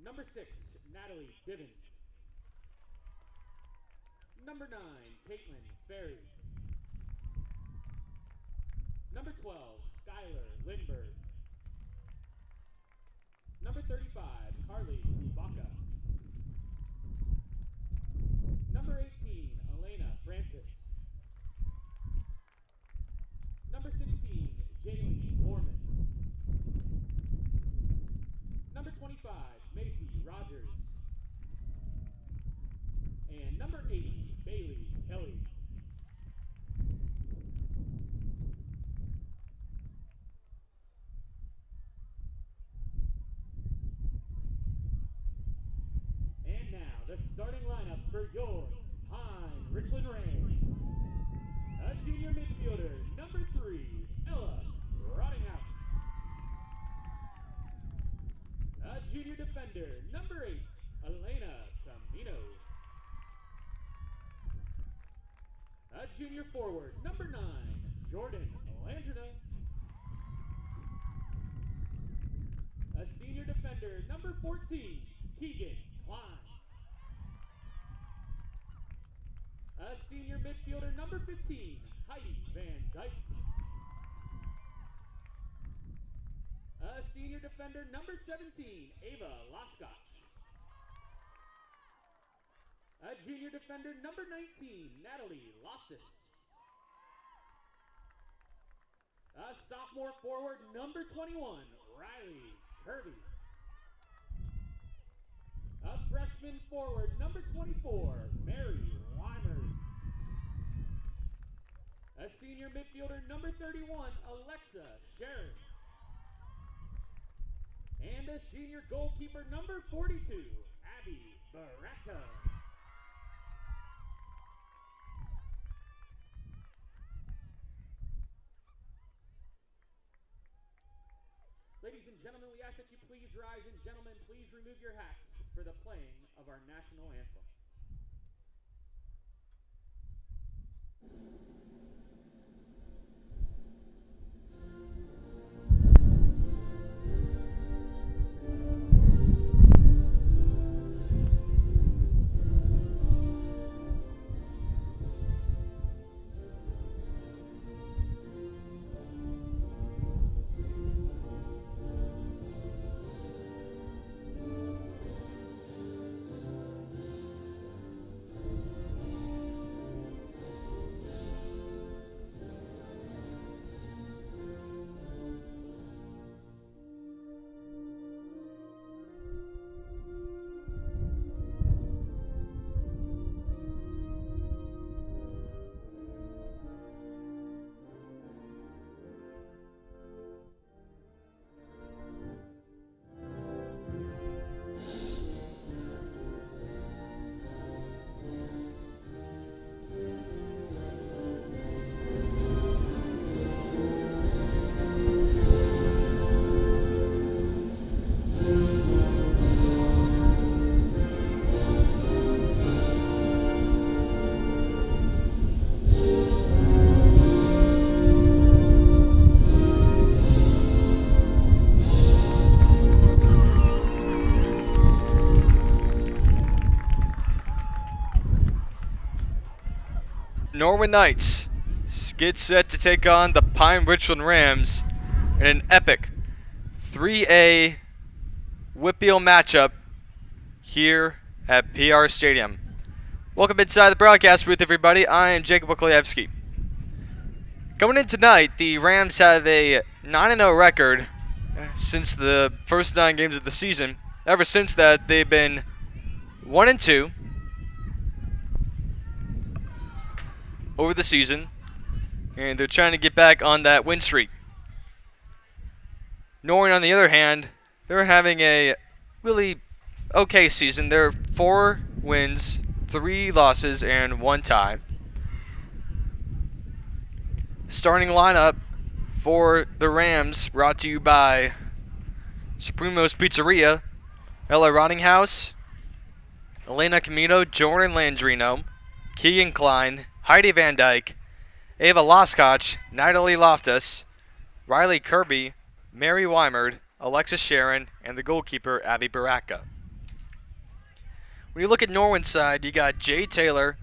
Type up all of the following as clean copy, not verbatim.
Number 6, Natalie Diven. Number 9, Caitlin Ferry. Number 12, Skylar Lindberg. Number 35, Carly Kubaka. Number 18, Elena Francis. Number 16, Jaylee Mormon. Number 25, Macy Rogers. And number 80, Bailey Kelly. And now, the starting lineup for your Pine-Richland Rams. A junior midfielder, number 3, Ella Rottinghouse. A junior defender, number 8, Elena Camino. A junior forward, number 9, Jordan Landrina. A senior defender, number 14, Keegan Klein. A senior midfielder, number 15, Heidi Van Dyke. A senior defender, number 17, Ava Laskach. A junior defender, number 19, Natalie Loftus. A sophomore forward, number 21, Riley Kirby. A freshman forward, number 24, Mary Weimer. A senior midfielder, number 31, Alexa Sharon. And a senior goalkeeper, number 42, Abby Baraka. Ladies and gentlemen, we ask that you please rise, and gentlemen, please remove your hats for the playing of our national anthem. Norwin Knights get set to take on the Pine-Richland Rams in an epic 3A Whitfield matchup here at PR Stadium. Welcome inside the broadcast booth, everybody. I am Jacob Okleyevsky. Coming in tonight, the Rams have a 9-0 record since the first 9 games of the season. Ever since that, they've been 1-2 over the season, and they're trying to get back on that win streak. Norwin, on the other hand, they're having a really okay season. They're 4 wins, 3 losses, and 1 tie. Starting lineup for the Rams, brought to you by Supremo's Pizzeria, Ella Rottinghouse, Elena Camino, Jordan Landrino, Keegan Klein, Heidi Van Dyke, Ava Laskach, Natalie Loftus, Riley Kirby, Mary Weimerd, Alexis Sharon, and the goalkeeper, Abby Baraka. When you look at Norwin's side, you got Jay Taylor,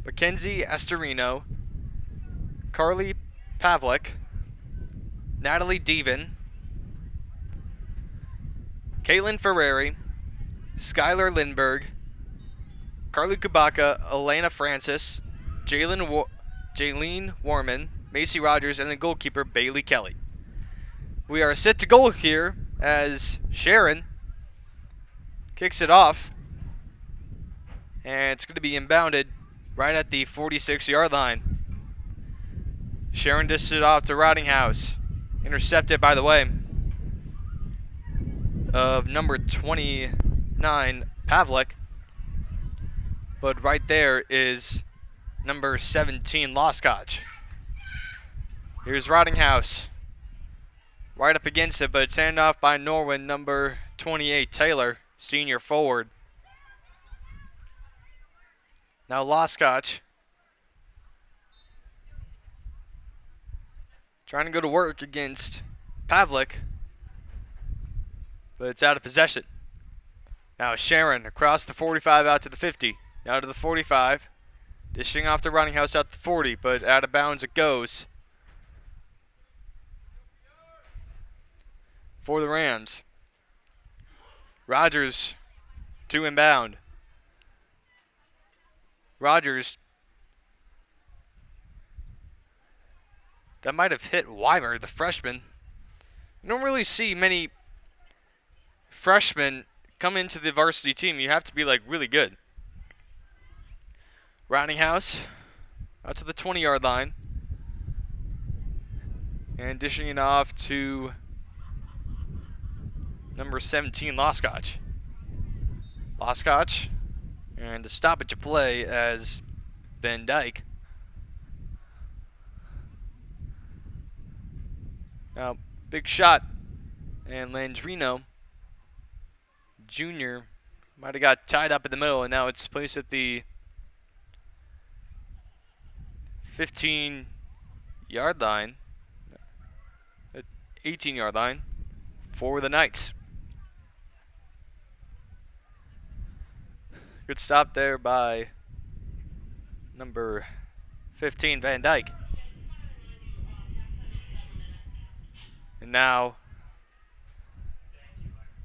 Mackenzie Astorino, Carly Pavlik, Natalie Deven, Caitlin Ferrari, Skylar Lindberg, Carly Kubaka, Elena Francis, Jaylene Warman, Macy Rogers, and the goalkeeper Bailey Kelly. We are set to goal here as Sharon kicks it off, and it's going to be inbounded right at the 46-yard line. Sharon dished it off to Rottinghouse. Intercepted, by the way, of number 29, Pavlik. But right there is number 17, Loskotch. Here's Rottinghouse. Right up against it, but it's handed off by Norwin, number 28, Taylor, senior forward. Now Loskotch trying to go to work against Pavlik, but it's out of possession. Now Sharon across the 45 out to the 50. Now to the 45. Dishing off to Rottinghouse out the 40, but out of bounds it goes. For the Rams. Rogers to inbound. Rogers. That might have hit Weimer, the freshman. You don't really see many freshmen come into the varsity team. You have to be like really good. Rottinghouse out to the 20-yard line. And dishing it off to number 17, Loskotch. Loskotch. And to stop it to play as Van Dyke. Now, big shot. And Landrino Jr. might have got tied up in the middle, and now it's placed at the 15-yard line. 18-yard line for the Knights. Good stop there by number 15, Van Dyke. And now,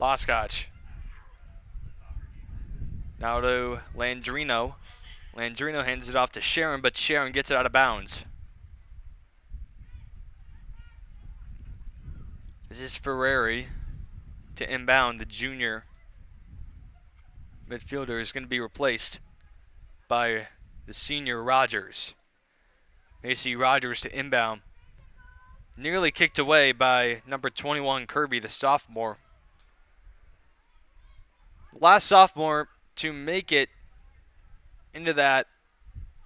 Loskotch. Now to Landrino. Landrino hands it off to Sharon, but Sharon gets it out of bounds. This is Ferrari to inbound. The junior midfielder is going to be replaced by the senior Rogers. Macy Rogers to inbound. Nearly kicked away by number 21, Kirby, the sophomore. Last sophomore to make it into that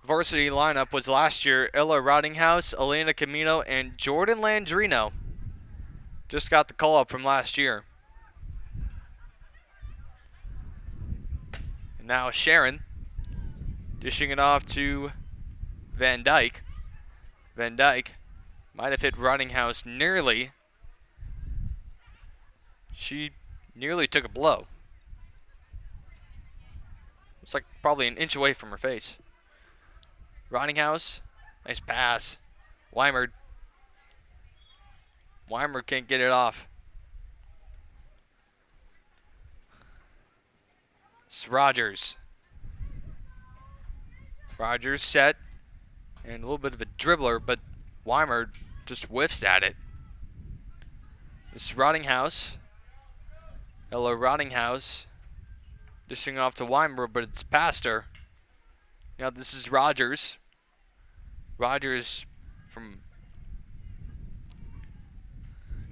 varsity lineup was last year Ella Rottinghouse, Elena Camino, and Jordan Landrino. Just got the call up from last year. And now Sharon dishing it off to Van Dyke. Van Dyke might have hit Rottinghouse nearly. She nearly took a blow. It's like probably an inch away from her face. Rottinghouse, nice pass. Weimer can't get it off. It's Rogers. Rogers set. And a little bit of a dribbler, but Weimer just whiffs at it. This is Rottinghouse. Ella Rottinghouse. Dishing off to Weimer, but it's past her. Now this is Rogers. Rogers from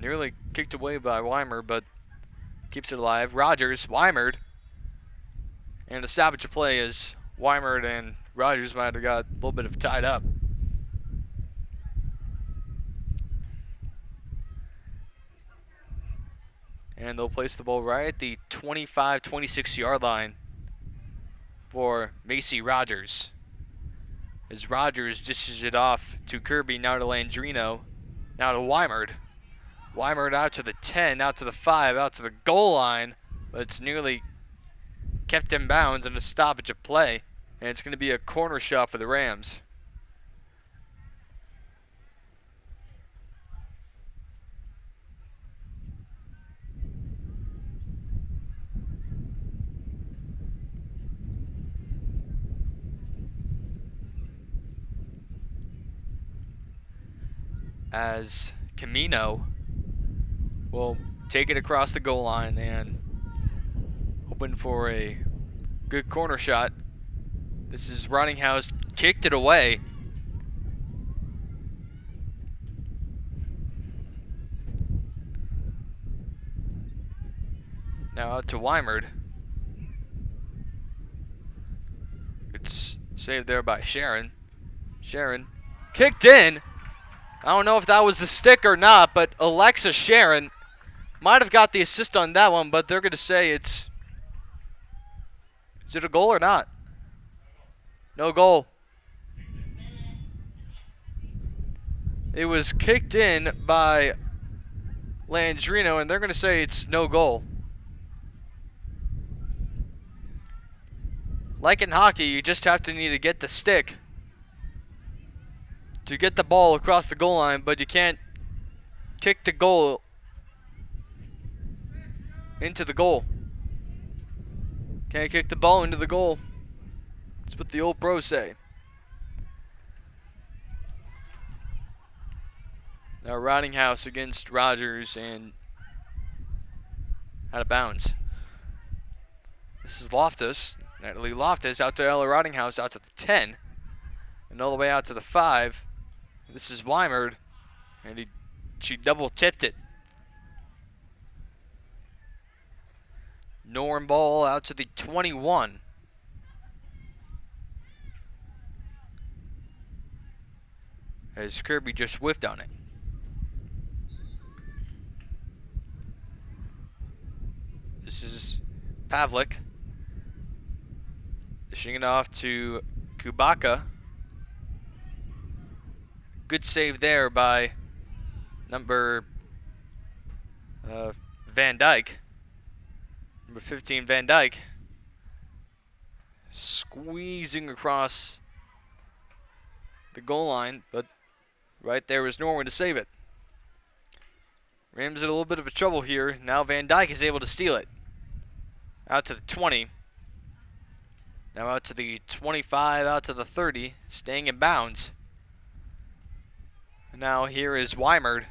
nearly kicked away by Weimer, but keeps it alive. Rogers, Weimer. And a stoppage of play as Weimer and Rogers might have got a little bit of tied up. And they'll place the ball right at the 25, 26-yard line for Macy Rogers. As Rogers dishes it off to Kirby, now to Landrino, now to Weimer. Weimer out to the 10, out to the 5, out to the goal line, but it's nearly kept in bounds and a stoppage of play. And it's going to be a corner shot for the Rams. As Camino will take it across the goal line and hoping for a good corner shot. This is Rottinghouse, kicked it away. Now out to Weimard. It's saved there by Sharon. Sharon kicked in. I don't know if that was the stick or not, but Alexa Sharon might have got the assist on that one, but they're going to say it's... Is it a goal or not? No goal. It was kicked in by Landrino, and they're going to say it's no goal. Like in hockey, you just have to need to get the stick to get the ball across the goal line, but you can't kick the goal into the goal. Can't kick the ball into the goal. That's what the old pros say. Now Rottinghouse against Rogers and out of bounds. This is Loftus. Natalie Loftus out to Ella Rottinghouse, out to the 10. And all the way out to the 5. This is Weimard. And she double tipped it. Norm ball out to the 21. As Kirby just whiffed on it. This is Pavlik. Dishing it off to Kubaka. Good save there by number Van Dyke. Number 15, Van Dyke. Squeezing across the goal line, but right there was Norwin to save it. Rams in a little bit of a trouble here. Now Van Dyke is able to steal it. Out to the 20. Now out to the 25, out to the 30, staying in bounds. And now here is Weimard.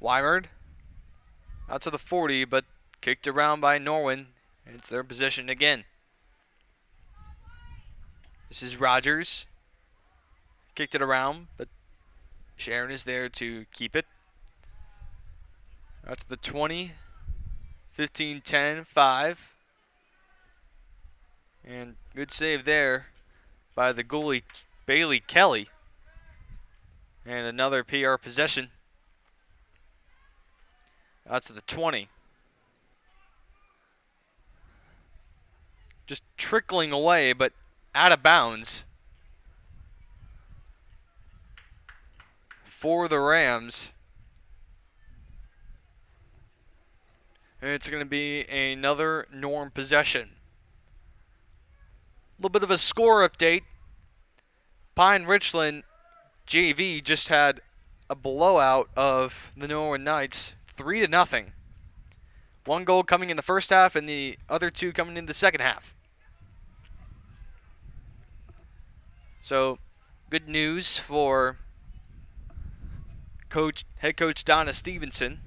Weimard out to the 40, but kicked around by Norwin. And it's their possession again. This is Rogers. Kicked it around, but Sharon is there to keep it. Out to the 20, 15, 10, 5. And good save there by the goalie, Bailey Kelly. And another PR possession. Out to the 20. Just trickling away, but out of bounds. For the Rams. And it's going to be another Norm possession. A little bit of a score update. Pine-Richland JV just had a blowout of the Norwin Knights, 3-0. One goal coming in the first half and the other two coming in the second half. So, good news for head coach Donna Stephenson.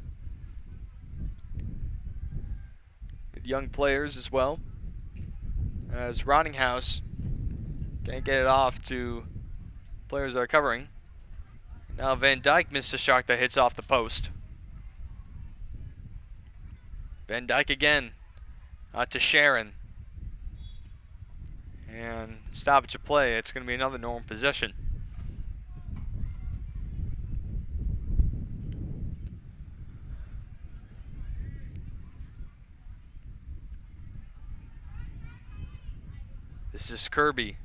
Good young players as well. As Rottinghouse can't get it off to players that are covering. Now Van Dyke missed a shot that hits off the post. Van Dyke again. Out to Sharon. And stoppage of play. It's going to be another Norm possession. This is Kirby.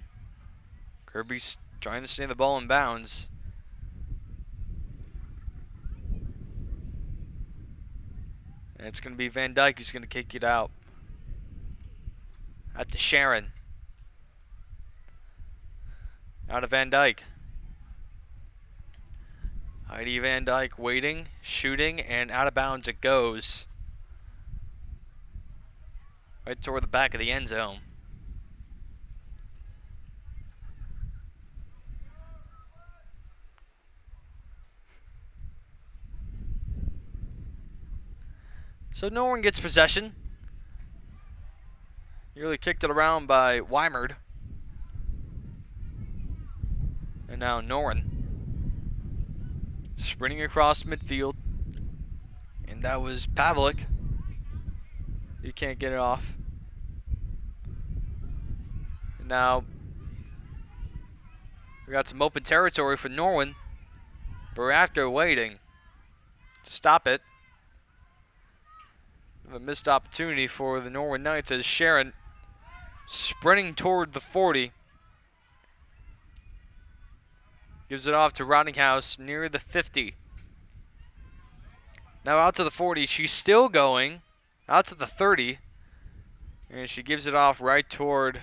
Kirby's trying to stay the ball in bounds. And it's going to be Van Dyke who's going to kick it out. Out to Sharon. Out to Van Dyke. Heidi Van Dyke waiting, shooting, and out of bounds it goes. Right toward the back of the end zone. So Norwin gets possession. Nearly kicked it around by Weimard. And now Norwin. Sprinting across midfield. And that was Pavlik. You can't get it off. And now we got some open territory for Norwin. Baratko waiting to stop it. A missed opportunity for the Norwin Knights as Sharon sprinting toward the 40. Gives it off to Rottinghouse near the 50. Now out to the 40. She's still going. Out to the 30. And she gives it off right toward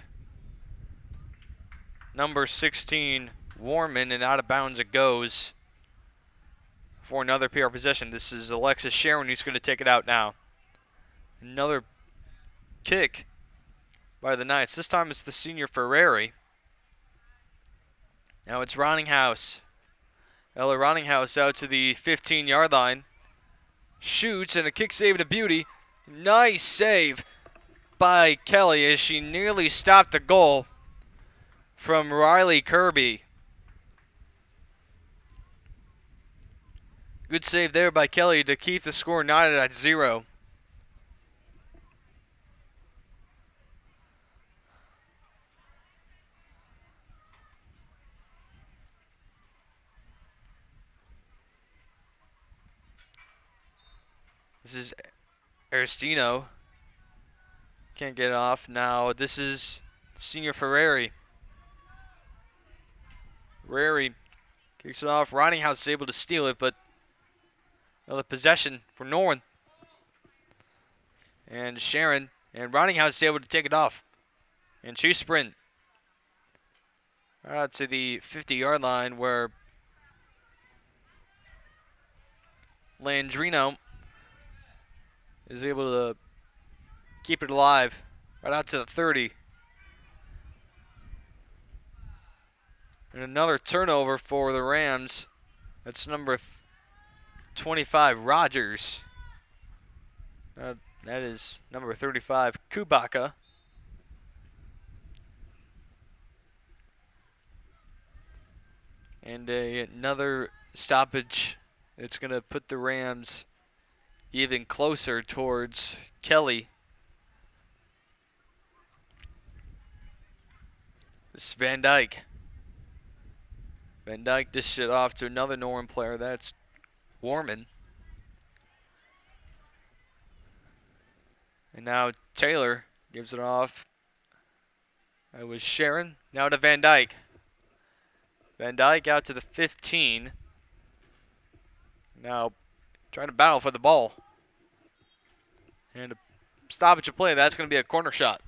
number 16, Warman, and out of bounds it goes for another PR possession. This is Alexis Sharon who's going to take it out now. Another kick by the Knights. This time it's the senior Ferrari. Now it's Rottinghouse. Ella Rottinghouse out to the 15-yard line. Shoots, and a kick save to beauty. Nice save by Kelly as she nearly stopped the goal from Riley Kirby. Good save there by Kelly to keep the score knotted at 0. This is Aristino. Can't get it off. Now this is senior Ferrari. Ferrari kicks it off. Rottinghouse is able to steal it, but another possession for Norwin. And Sharon. And Rottinghouse is able to take it off. And she sprint right out to the 50-yard line where Landrino is able to keep it alive right out to the 30. And another turnover for the Rams. That's number 25, Rogers. That is number 35, Kubaka. And another stoppage. It's going to put the Rams even closer towards Kelly. This is Van Dyke. Van Dyke dished it off to another Norwin player. That's Warman. And now Taylor gives it off. That was Sharon. Now to Van Dyke. Van Dyke out to the 15. Now trying to battle for the ball. And a stoppage of play. That's going to be a corner shot.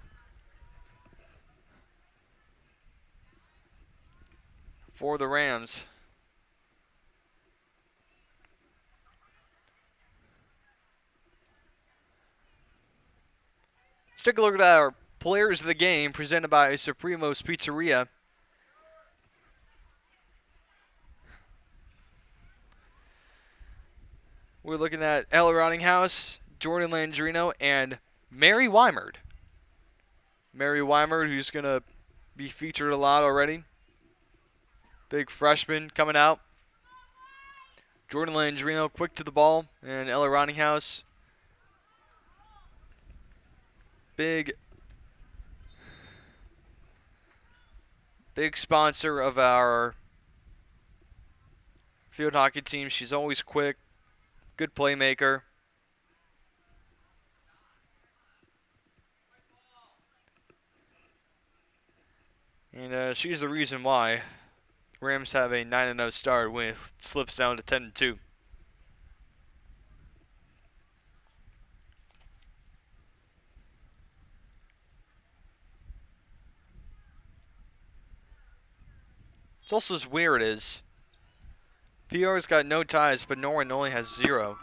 For the Rams. Let's take a look at our players of the game presented by Supremos Pizzeria. We're looking at Ella Rottinghouse, Jordan Landrino, and Mary Weimard. Mary Weimard, who's going to be featured a lot already. Big freshman coming out. Jordan Landrino quick to the ball, and Ella Rottinghouse. Big sponsor of our field hockey team. She's always quick, good playmaker. And she's the reason why Rams have a 9-0 start when it slips down to 10-2. It's also as weird is PR's got no ties, but Norwin only has 0.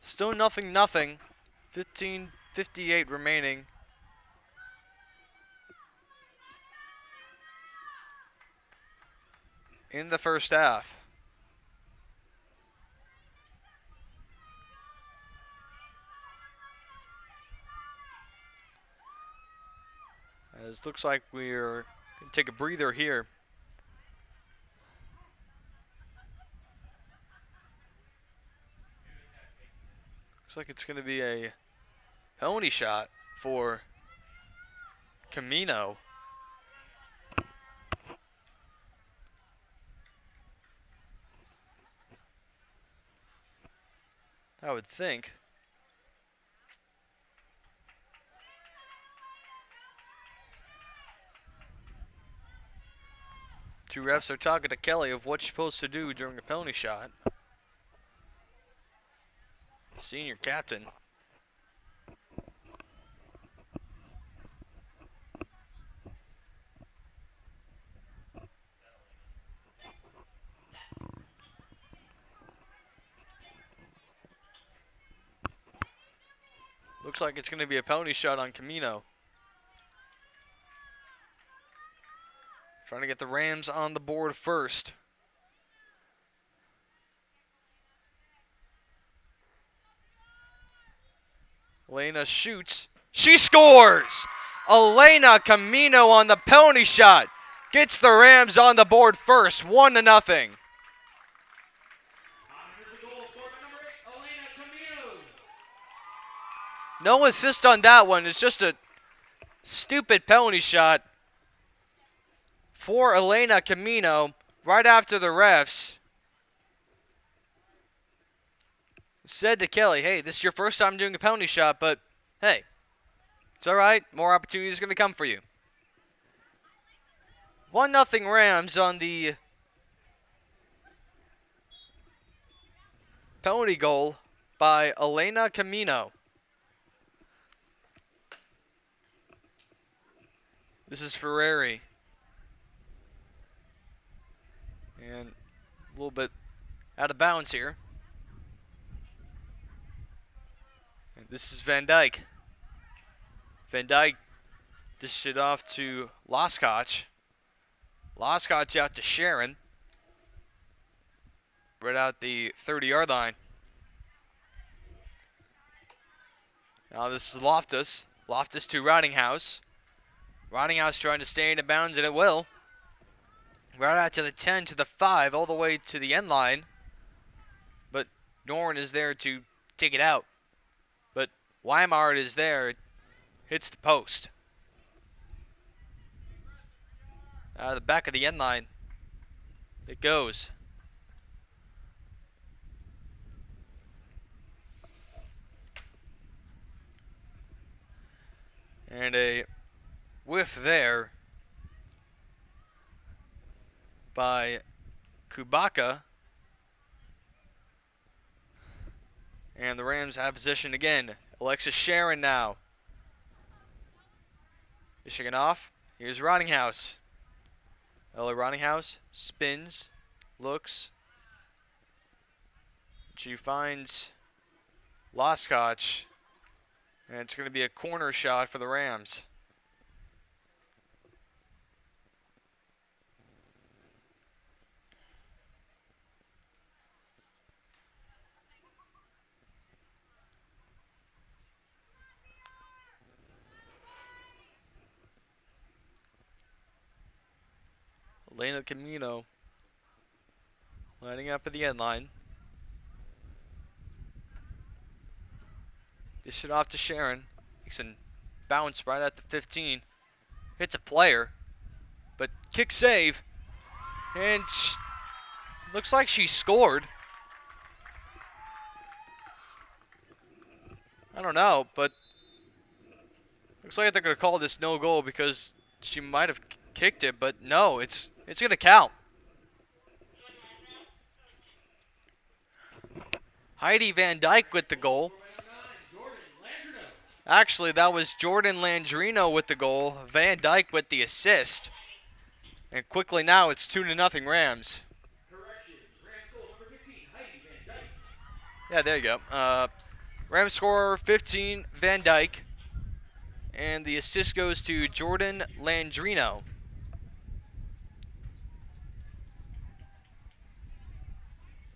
Still nothing. 15:58 remaining. In the first half. As looks like we're going to take a breather here. Looks like it's going to be a penalty shot for Camino. I would think. Two refs are talking to Kelly of what she's supposed to do during a penalty shot. Senior captain. Looks like it's going to be a penalty shot on Camino. Trying to get the Rams on the board first. Elena shoots. She scores! Elena Camino on the penalty shot. Gets the Rams on the board first, 1-0. No assist on that one. It's just a stupid penalty shot for Elena Camino right after the refs said to Kelly, hey, this is your first time doing a penalty shot, but hey, it's all right. More opportunities are going to come for you. 1-0 Rams on the penalty goal by Elena Camino. This is Ferrari. And a little bit out of bounds here. And this is Van Dyke. Van Dyke dished it off to Loskotch. Loskotch out to Sharon. Right out the 30-yard line. Now this is Loftus. Loftus to Ridinghouse. Ridinghouse trying to stay in bounds, and it will. Right out to the 10, to the 5, all the way to the end line. But Norwin is there to take it out. But Weimar is there. It hits the post. Out of the back of the end line, it goes. And a whiff there by Kubaka. And the Rams have possession again. Alexis Sharon now. Dishing off. Here's Ridinghouse. Ella Ridinghouse spins, looks. She finds Loskotch. And it's going to be a corner shot for the Rams. Elena Camino lining up at the end line. Dish it off to Sharon. Makes a bounce right at the 15. Hits a player, but kick save. And looks like she scored. I don't know, but looks like they're going to call this no goal because she might have kicked it, but no, it's going to count. Heidi Van Dyke with the goal. Actually, that was Jordan Landrino with the goal, Van Dyke with the assist. And quickly now it's 2-0 Rams. Correction. Rams goal number 15, Heidi Van Dyke. Yeah, there you go. Rams scorer 15, Van Dyke. And the assist goes to Jordan Landrino.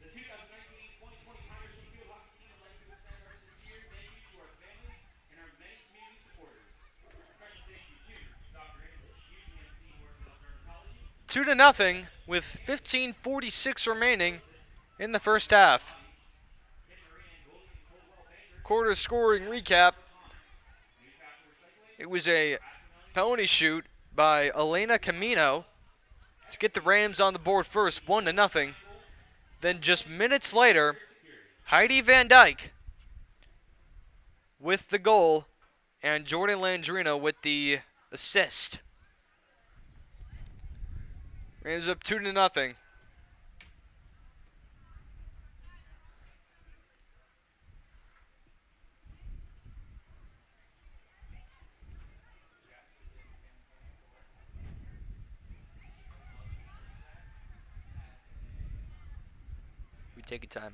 The 2019-2020 Pine-Richland Field Hockey Team would like to extend our sincere thank you to our families and our many community supporters. Special thank you to Dr. English, UPMC Orthodontic Dermatology, 2-0 with 15:46 remaining in the first half. Ken Moran, Goldie and Coldwell Banker, Quarter scoring recap. Newcastle Recycling, It was a penalty shoot by Elena Camino to get the Rams on the board first, 1-0. Then just minutes later, Heidi Van Dyke with the goal and Jordan Landrino with the assist. Rams up 2-0. We take a timeout.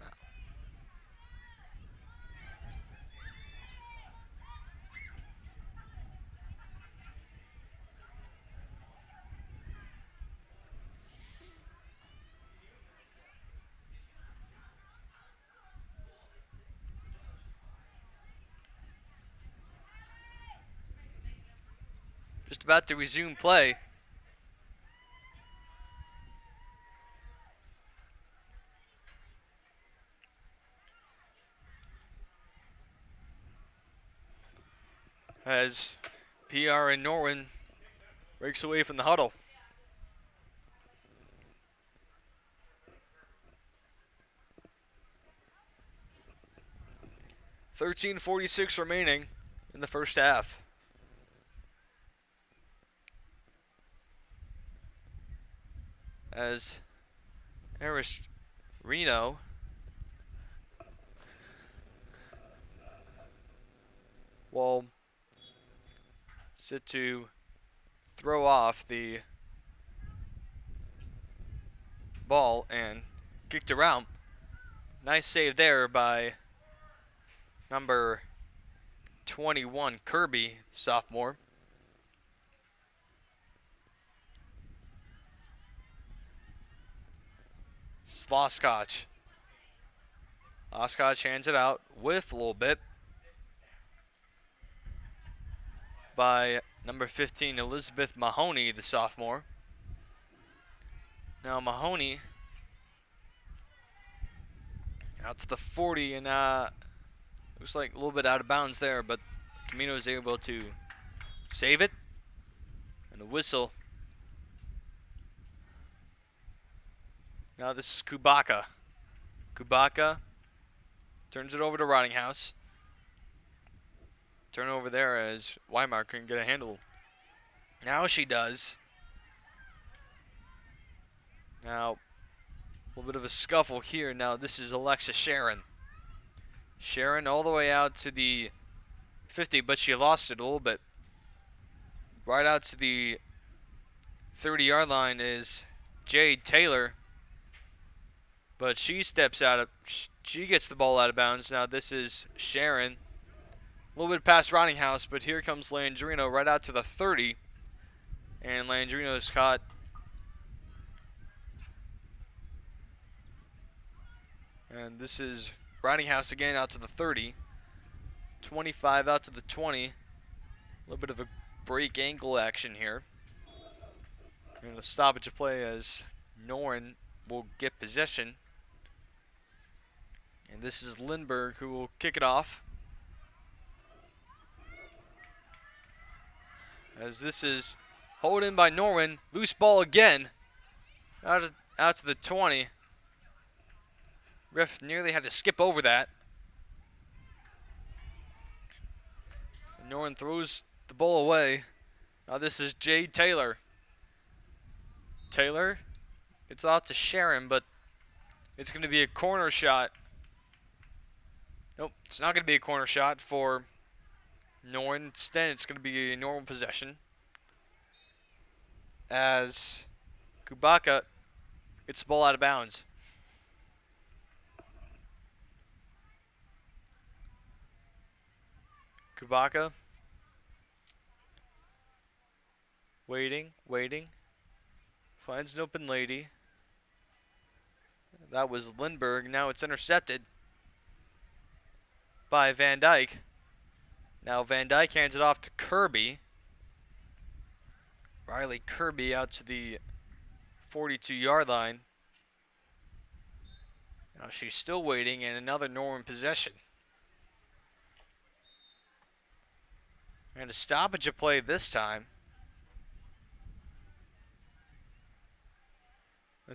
Just about to resume play. As PR and Norwin breaks away from the huddle. $13:46 remaining in the first half. As Eris Reno will sit to throw off the ball and kicked around. Nice save there by number 21, Kirby, sophomore. Sloskotch. Sloskotch hands it out, whiff a little bit by number 15, Elizabeth Mahoney, the sophomore. Now Mahoney out to the 40, and looks like a little bit out of bounds there, but Camino is able to save it. And a whistle. Now this is Kubaka. Kubaka turns it over to Rottinghouse. Turnover there as Weimar couldn't get a handle. Now she does. Now, a little bit of a scuffle here. Now this is Alexa Sharon. Sharon all the way out to the 50, but she lost it a little bit. Right out to the 30-yard line is Jade Taylor. But she steps out of, she gets the ball out of bounds. Now this is Sharon. A little bit past Rottinghouse, but here comes Landrino right out to the 30. And Landrino's caught. And this is Rottinghouse again out to the 30. 25 out to the 20. A little bit of a break ankle action here. And a stoppage of play as Norwin will get possession. And this is Lindbergh who will kick it off. As this is hauled in by Norwin. Loose ball again. Out to the 20. Ref nearly had to skip over that. And Norwin throws the ball away. Now this is Jade Taylor. Taylor, it's out to Sharon, but it's going to be a corner shot. Nope, it's not going to be a corner shot for Norwin. Instead, it's going to be a normal possession as Kubaka gets the ball out of bounds. Kubaka waiting, finds an open lady. That was Lindbergh. Now it's intercepted by Van Dyke. Now Van Dyke hands it off to Kirby. Riley Kirby out to the 42-yard line. Now she's still waiting, and another Norwin possession. And a stoppage of play this time.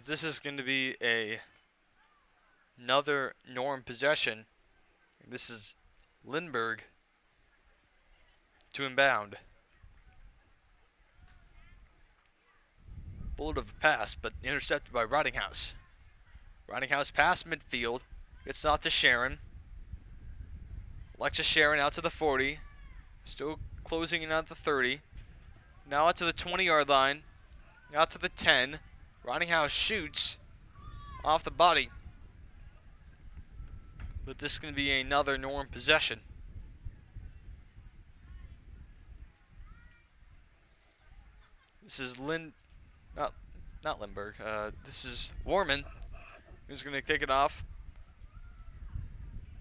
This is going to be another Norwin possession. This is Lindbergh to inbound. Bullet of a pass, but intercepted by Rottinghouse. Rottinghouse past midfield. Gets off to Sharon. Alexis Sharon out to the 40. Still closing in at the 30. Now out to the 20-yard line. Out to the 10. Rottinghouse shoots off the body. But this is going to be another Norwin possession. This is not Lindbergh. This is Warman, who's going to kick it off.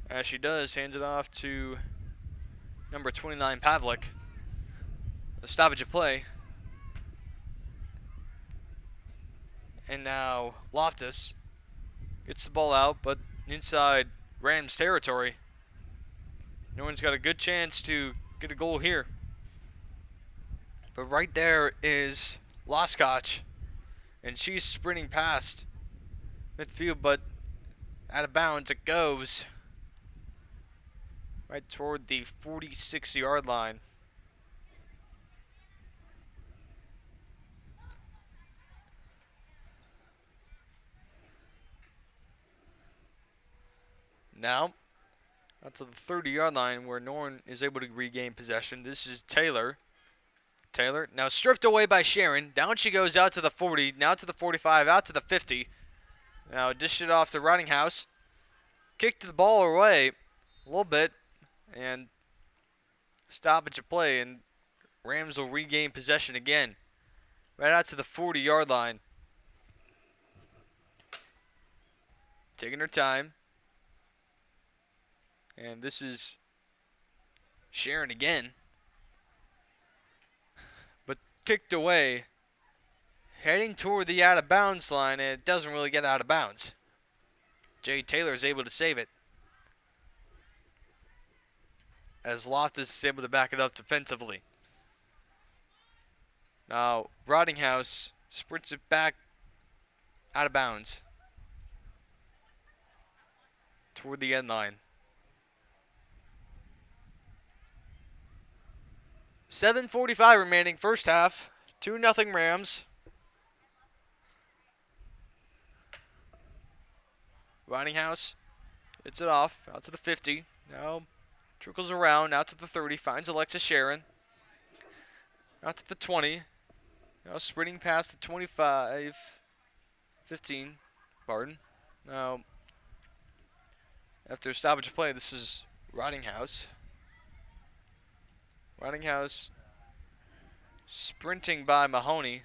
As she does, hands it off to number 29, Pavlik. A stoppage of play. And now Loftus gets the ball out, but inside Rams territory. No one's got a good chance to get a goal here. But right there is Loskotch, and she's sprinting past midfield, but out of bounds it goes. Right toward the 46-yard line. Now, out to the 30-yard line where Norwin is able to regain possession. This is Taylor. Taylor now stripped away by Sharon. Down she goes out to the 40, now to the 45, out to the 50. Now dished it off to Rottinghouse. Kicked the ball away a little bit, and stoppage of play, and Rams will regain possession again. Right out to the 40-yard line. Taking her time. And this is Sharon again. But kicked away. Heading toward the out of bounds line, and it doesn't really get out of bounds. Jay Taylor is able to save it, as Loftus is able to back it up defensively. Now, Rottinghouse sprints it back out of bounds toward the end line. 7:45 remaining, first half. 2-0 Rams. Rottinghouse hits it off out to the 50. Now trickles around out to the 30. Finds Alexis Sharon. Out to the 20. Now sprinting past the 25. 15. Pardon. Now, after stoppage of play, this is Rottinghouse. Rottinghouse sprinting by Mahoney,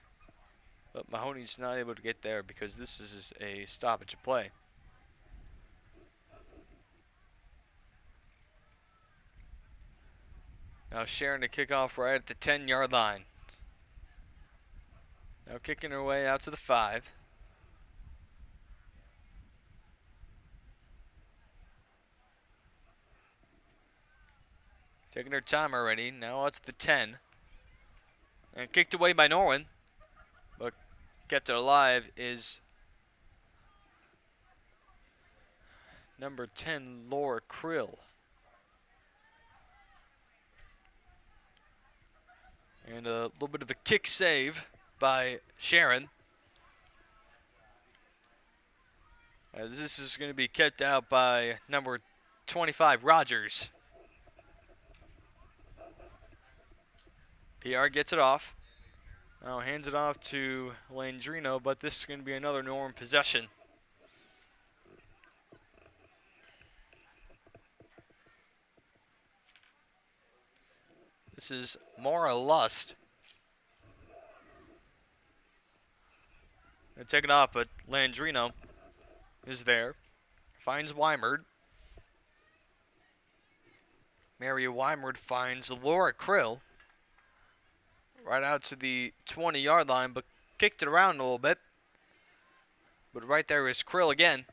but Mahoney's not able to get there because this is a stoppage of play. Now Sharon to kick off right at the 10-yard line. Now kicking her way out to the 5. Taking her time already. Now out to the 10. And kicked away by Norwin. But kept it alive is number 10, Laura Krill. And a little bit of a kick save by Sharon. As this is going to be kept out by number 25, Rogers. PR gets it off. Now hands it off to Landrino, but this is going to be another Norwin possession. This is Mara Lust. Gonna take it off, but Landrino is there. Finds Weimard. Mary Weimard finds Laura Krill. Right out to the 20-yard line, but kicked it around a little bit. But right there is Krill again.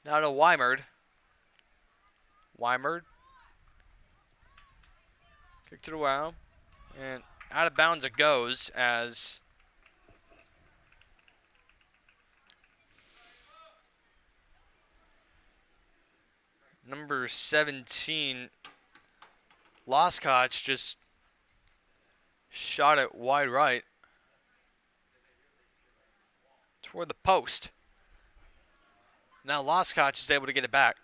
Now to Weimard. Weimard. Kicked it around. And out of bounds it goes as number 17, Loskotch, just shot it wide right toward the post. Now Loskotch is able to get it back.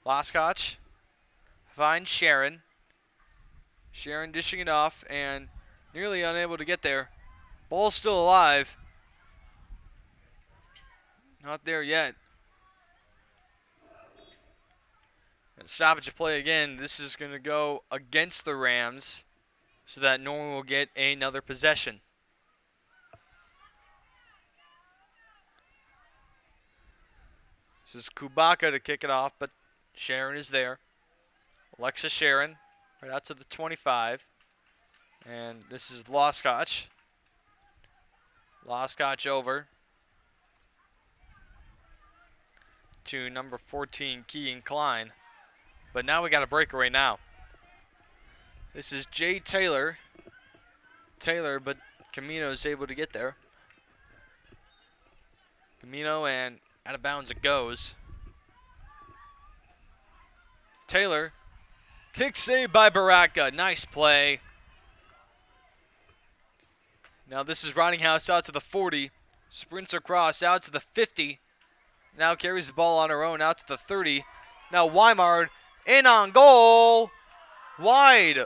Loskotch finds Sharon. Sharon dishing it off and nearly unable to get there. Ball's still alive. Not there yet. And stoppage of play again. This is going to go against the Rams so that Norwin will get another possession. This is Kubaka to kick it off, but Sharon is there. Alexa Sharon right out to the 25. And this is Loskotch. Loskotch over to number 14, Keegan Klein. But now we got a breakaway now. This is Jay Taylor. But Camino is able to get there. Camino, and out of bounds it goes. Taylor. Kick save by Baraka. Nice play. Now this is Rottinghouse out to the 40. Sprints across out to the 50. Now carries the ball on her own out to the 30. Now Weimard in on goal. Wide.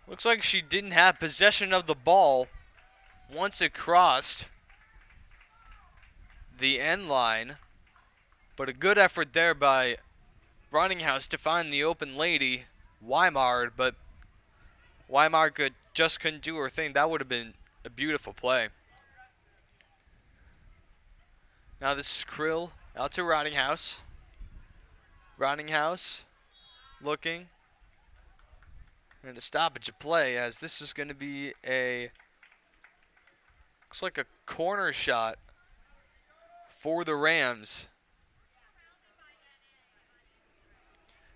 Looks like she didn't have possession of the ball once it crossed the end line. But a good effort there by Rottinghouse to find the open lady, Weimard. But Weimard just couldn't do her thing. That would have been a beautiful play. Now this is Krill out to Rottinghouse. Rottinghouse looking. And a stoppage of play as this is going to be looks like a corner shot for the Rams.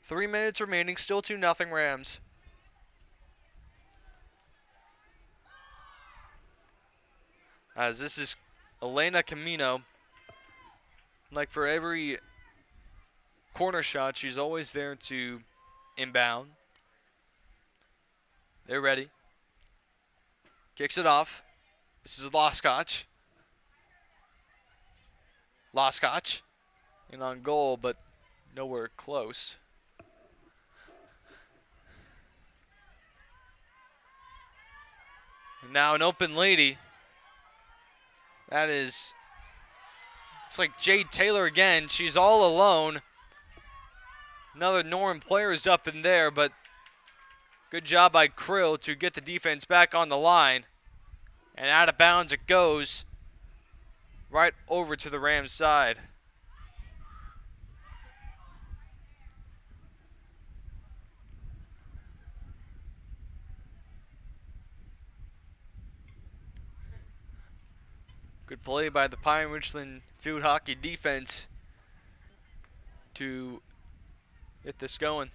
3 minutes remaining, still 2-0 Rams. As this is Elena Camino. Like for every corner shot, she's always there to inbound. They're ready. Kicks it off. This is Loskotch. Loskotch in on goal, but nowhere close. And now an open lady. That is, it's like Jade Taylor again. She's all alone. Another Norwin player is up in there, but good job by Krill to get the defense back on the line. And out of bounds it goes right over to the Rams side. Good play by the Pine-Richland field hockey defense to get this going.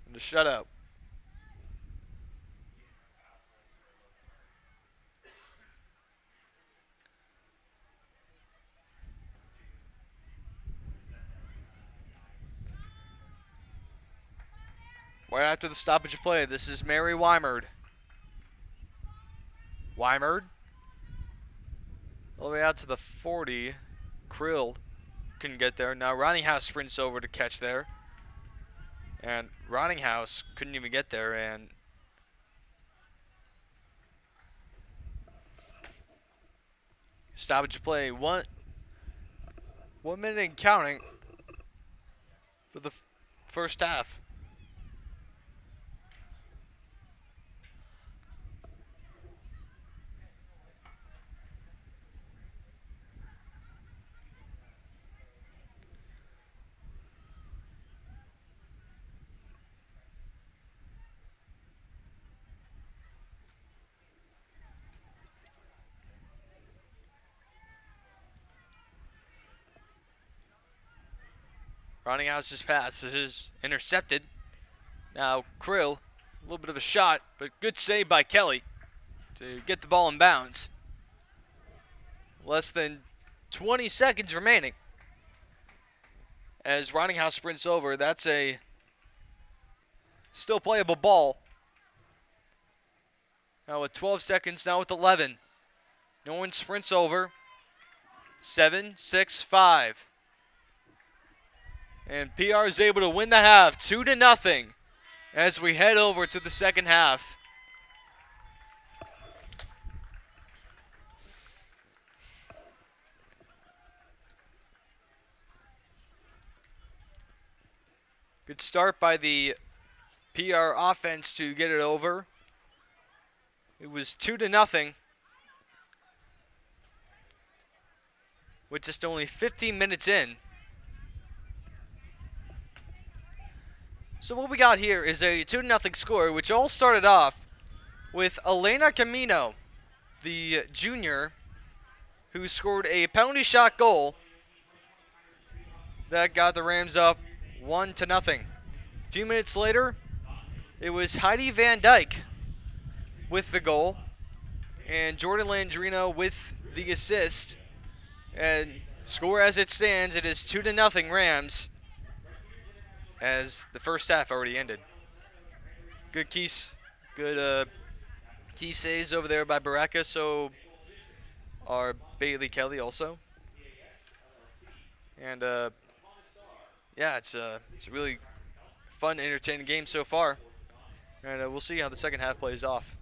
And a shutout. Right after the stoppage of play, this is Mary Weimard. Weimard. All the way out to the 40. Krill couldn't get there. Now Rottinghouse sprints over to catch there. And Rottinghouse couldn't even get there, and stoppage play. 1 minute and counting for the first half. Rottinghouse's pass is intercepted. Now Krill, a little bit of a shot, but good save by Kelly to get the ball in bounds. Less than 20 seconds remaining. As Rottinghouse sprints over, that's a still playable ball. Now with 12 seconds, now with 11. Norwin sprints over. 7, 6, 5. And PR is able to win the half 2-0 as we head over to the second half. Good start by the PR offense to get it over. It was 2-0 with just only 15 minutes in. So what we got here is a 2-0 score, which all started off with Elena Camino, the junior, who scored a penalty shot goal that got the Rams up 1-0. A few minutes later, it was Heidi Van Dyke with the goal and Jordan Landrino with the assist. And score as it stands, it is 2-0 Rams as the first half already ended. Good key saves over there by Baraka, so are Bailey Kelly also. And yeah, it's a really fun, entertaining game so far. And we'll see how the second half plays off.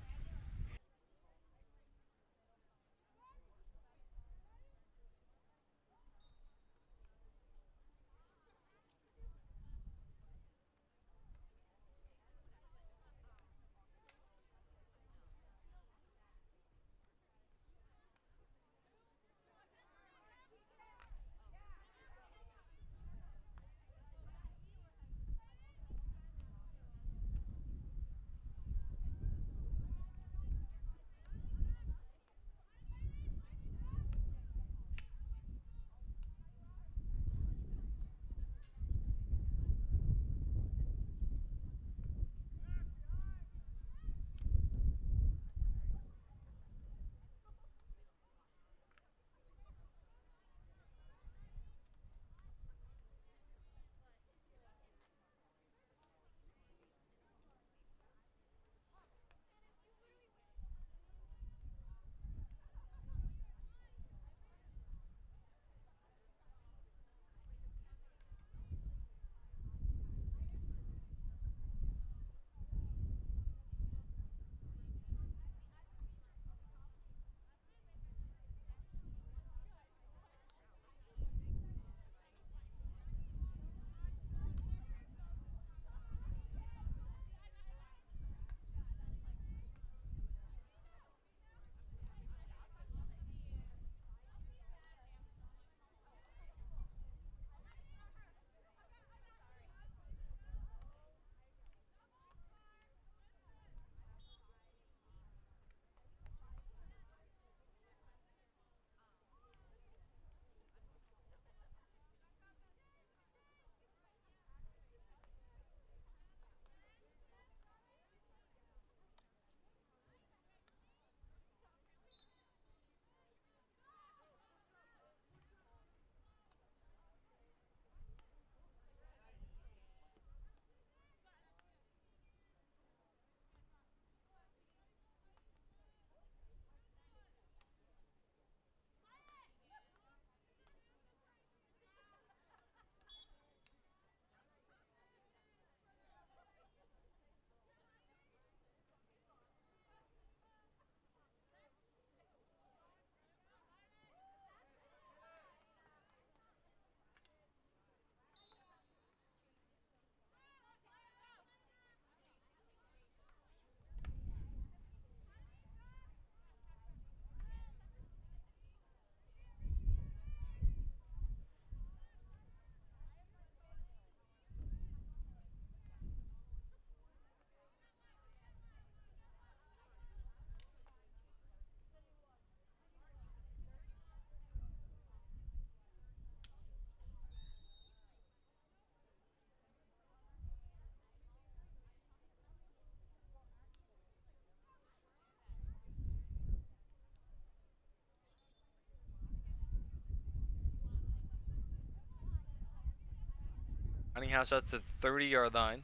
House at the 30-yard line.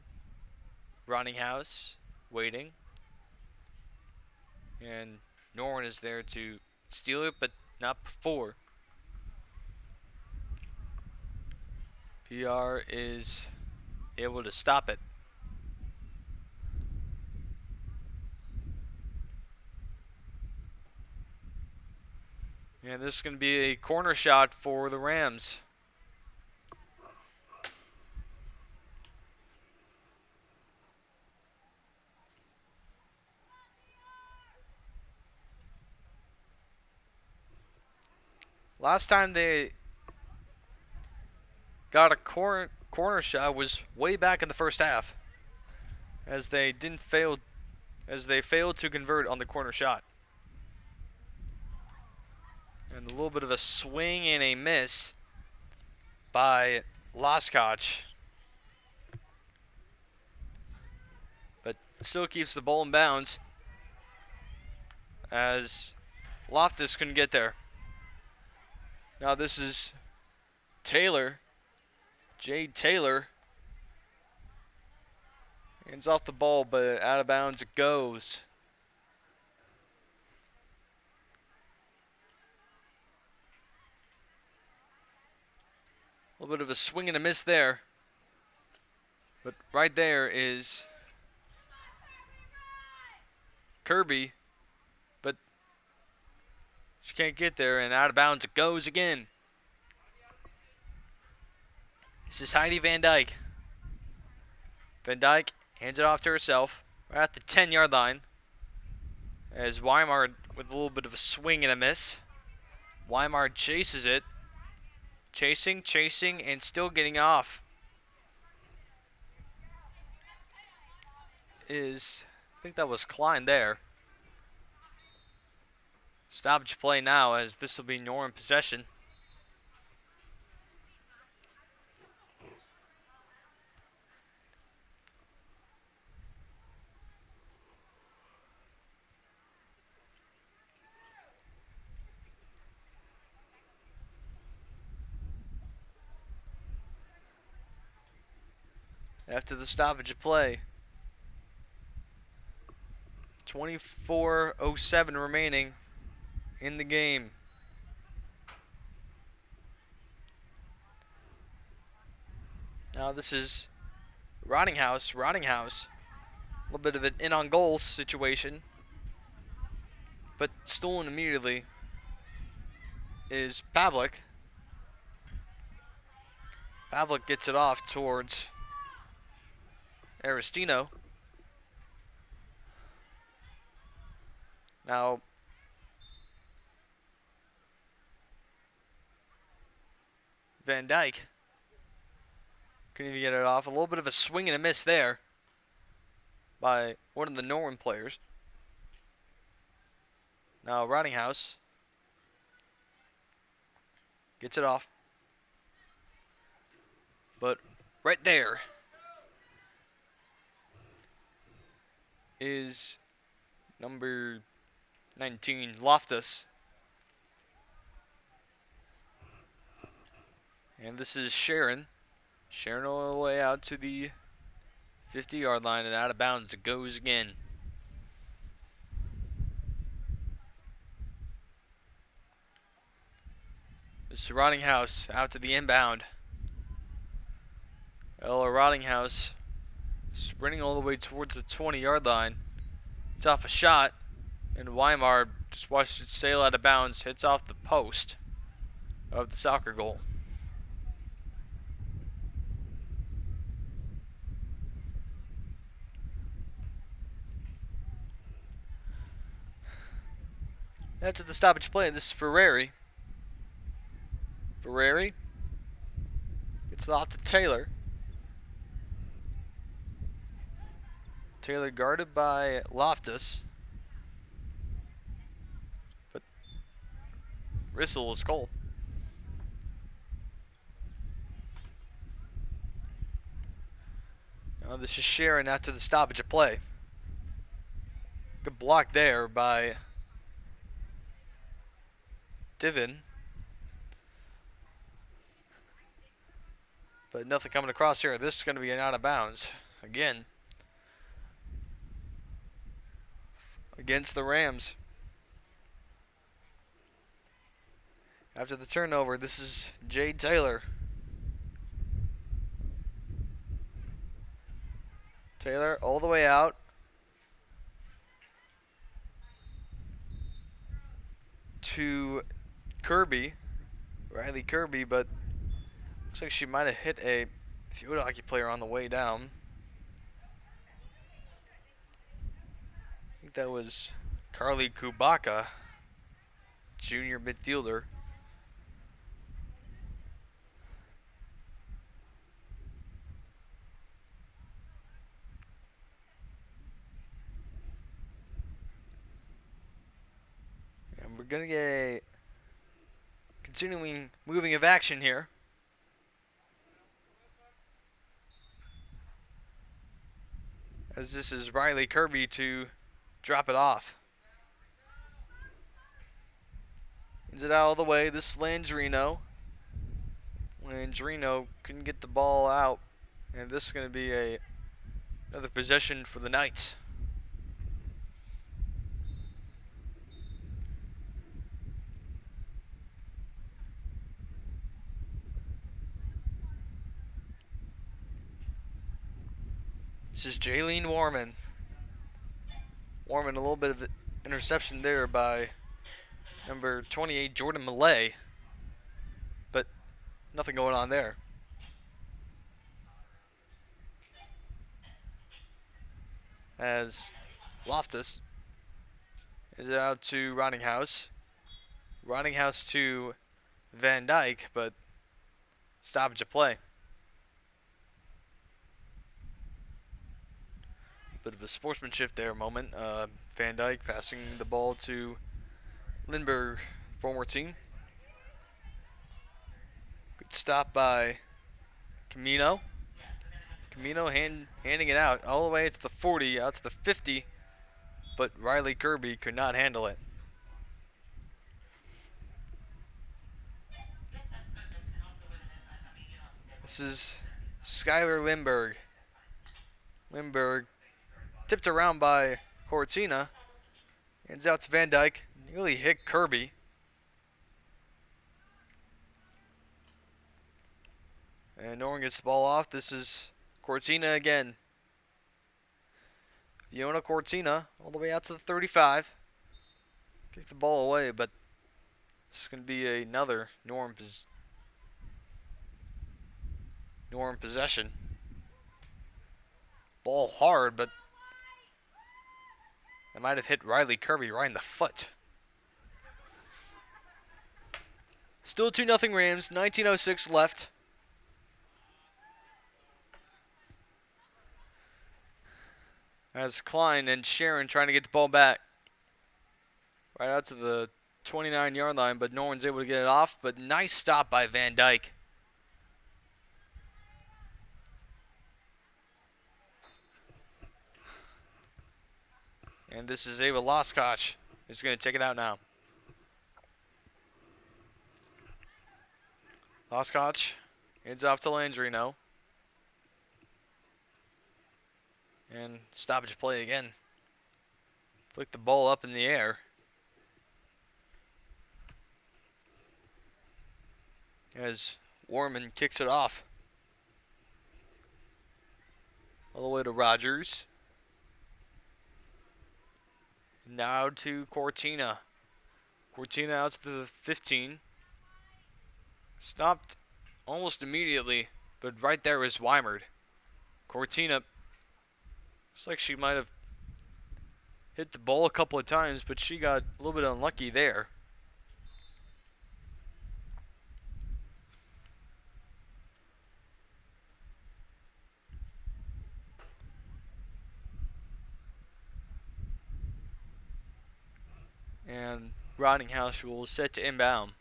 House waiting. And Norwin is there to steal it, but not before. PR is able to stop it. And this is going to be a corner shot for the Rams. Last time they got a corner shot was way back in the first half, as they failed to convert on the corner shot. And a little bit of a swing and a miss by Laskach. But still keeps the ball in bounds, as Loftus couldn't get there. Now this is Taylor. Jade Taylor. Hands off the ball, but out of bounds it goes. A little bit of a swing and a miss there. But right there is Kirby. But she can't get there, and out of bounds it goes again. This is Heidi Van Dyke. Van Dyke hands it off to herself. Right at the 10-yard line. As Weimar with a little bit of a swing and a miss. Weimar chases it. Chasing, and still getting off. I think that was Klein there. Stoppage play now, as this will be Norwin possession. After the stoppage of play. 24:07 remaining in the game. Now this is House. A little bit of an in-on-goal situation. But stolen immediately is Pavlik. Pavlik gets it off towards Aristino. Now Van Dyke couldn't even get it off. A little bit of a swing and a miss there by one of the Norwin players. Now House gets it off. But right there is number 19, Loftus. And this is Sharon. Sharon all the way out to the 50-yard line, and out of bounds it goes again. This is House out to the inbound. Ella House sprinting all the way towards the 20-yard line. It's off a shot, and Weimar just watched it sail out of bounds, hits off the post of the soccer goal. After the stoppage play, this is Ferrari. Ferrari gets it off to Taylor. Taylor guarded by Loftus. But Rissel was cold. Now this is Sharon after the stoppage of play. Good block there by Divin. But nothing coming across here. This is going to be an out of bounds. Again. Against the Rams. After the turnover, this is Jade Taylor. Taylor all the way out. To Kirby. Riley Kirby, but looks like she might have hit a field hockey player on the way down. I think that was Carly Kubaka, junior midfielder. And we're going to get a continuing moving of action here. As this is Riley Kirby to drop it off. Is it out all the way? This is Landrino. Landrino couldn't get the ball out. And this is going to be another possession for the Knights. This is Jaylene Warman. Warman, a little bit of interception there by number 28, Jordan Millay. But nothing going on there. As Loftus is out to Rottinghouse. Rottinghouse to Van Dyke, but stoppage of play. Bit of a sportsmanship there moment. Van Dyke passing the ball to Lindbergh, former team. Good stop by Camino. Camino handing it out all the way to the 40, out to the 50, but Riley Kirby could not handle it. This is Skylar Lindbergh. Lindbergh tipped around by Cortina. Hands out to Van Dyke. Nearly hit Kirby. And Norwin gets the ball off. This is Cortina again. Fiona Cortina all the way out to the 35. Kick the ball away, but this is going to be another Norwin possession. Ball hard, but that might have hit Riley Kirby right in the foot. Still 2-0 Rams, 19:06 left. As Klein and Sharon trying to get the ball back. Right out to the 29-yard line, but no one's able to get it off. But nice stop by Van Dyke. And this is Ava Loskotch. Is going to take it out now. Loskotch hands off to Landrino. And stoppage play again. Flick the ball up in the air. As Warman kicks it off. All the way to Rogers. Now to Cortina. Cortina out to the 15. Stopped almost immediately, but right there is Weimard. Cortina, looks like she might have hit the ball a couple of times, but she got a little bit unlucky there. And Rottinghouse will set to inbound.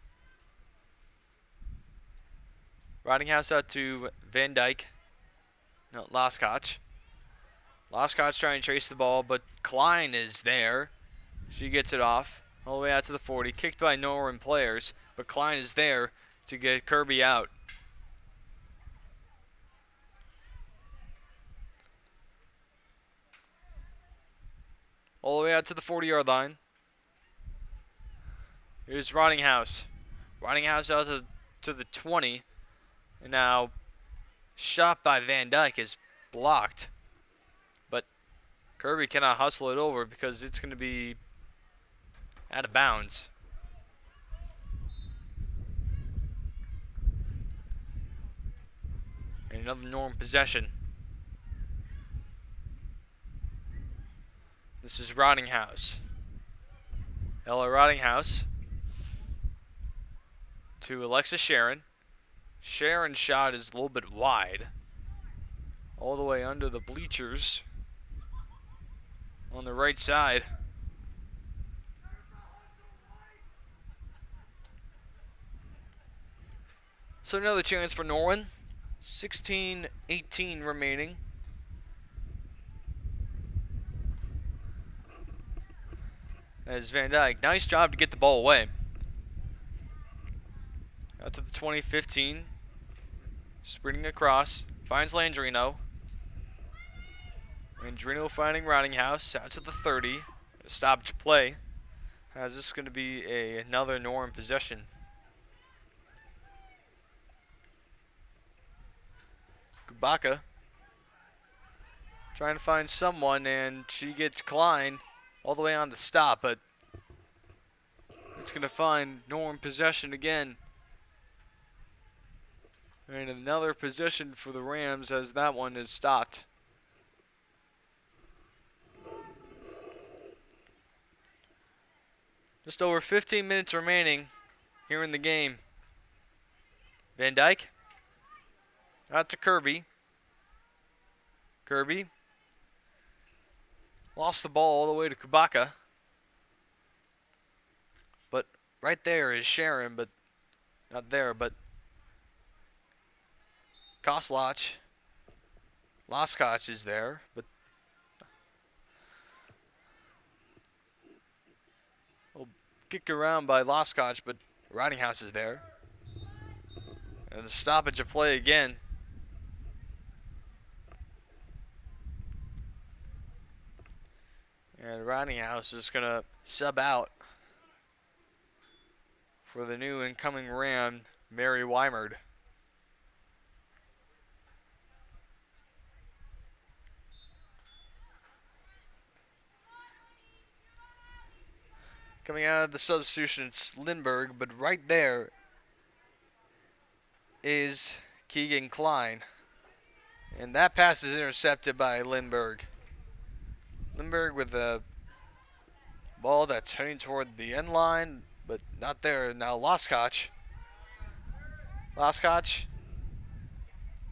Rottinghouse out to Van Dyke. No, Loskotch. Loskotch trying to chase the ball, but Klein is there. She gets it off all the way out to the 40. Kicked by Norwin players, but Klein is there to get Kirby out. all the way out to the 40-yard line. Here's Rottinghouse. Rottinghouse out to the 20. And now shot by Van Dyke is blocked. But Kirby cannot hustle it over because it's going to be out of bounds. And another Norm possession. This is Rottinghouse. Ella Rottinghouse to Alexa Sharon. Sharon's shot is a little bit wide. All the way under the bleachers on the right side. So another chance for Norwin. 16-18 remaining. As Van Dyke, nice job to get the ball away. Out to the 20-15. Sprinting across. Finds Landrino. Landrino finding Rottinghouse. Out to the 30. Stoppage play. As this is going to be another Norm possession. Kubaka trying to find someone, and she gets Klein all the way on the stop, but it's going to find Norm possession again. And another possession for the Rams as that one is stopped. Just over 15 minutes remaining here in the game. Van Dyke out to Kirby. Kirby lost the ball all the way to Kubaka. But right there is Sharon, but not there, but Koslach. Laskoch is there, but kick around by Laskoch, but Rottinghouse is there. And the stoppage of play again. And Rottinghouse is going to sub out for the new incoming Ram, Mary Weimerd. Coming out of the substitution, it's Lindbergh, but right there is Keegan Klein. And that pass is intercepted by Lindbergh. Lindbergh with a ball that's heading toward the end line, but not there. Now Laskoch. Laskoch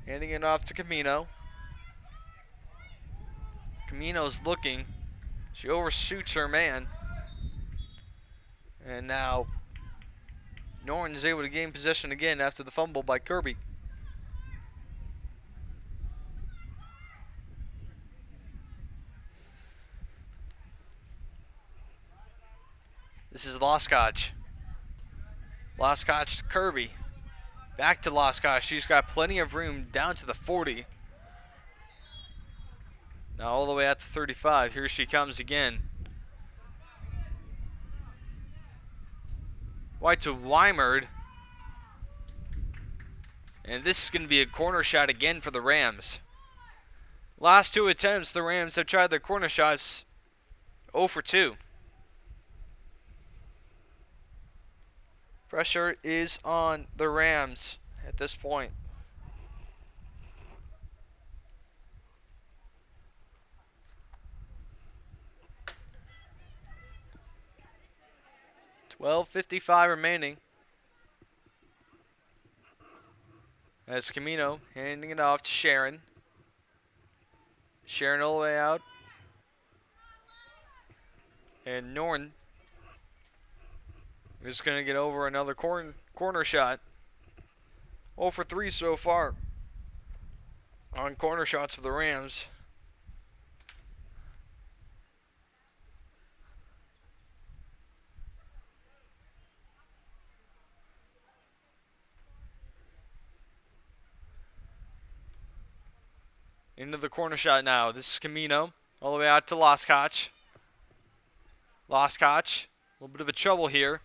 handing it off to Camino. Camino's looking. She overshoots her man. And now Norton is able to gain possession again after the fumble by Kirby. This is Laskoch. Laskoch to Kirby. Back to Laskoch. She's got plenty of room down to the 40. Now all the way at the 35. Here she comes again. White to Weimerd. And this is going to be a corner shot again for the Rams. Last two attempts, the Rams have tried their corner shots 0 for 2. Pressure is on the Rams at this point. $12:55 remaining. As Camino handing it off to Sharon. Sharon all the way out. And Norton is going to get over another corner shot. 0 for 3 so far on corner shots for the Rams. Into the corner shot now. This is Camino all the way out to Laskoch. Loskotch, a little bit of a trouble here.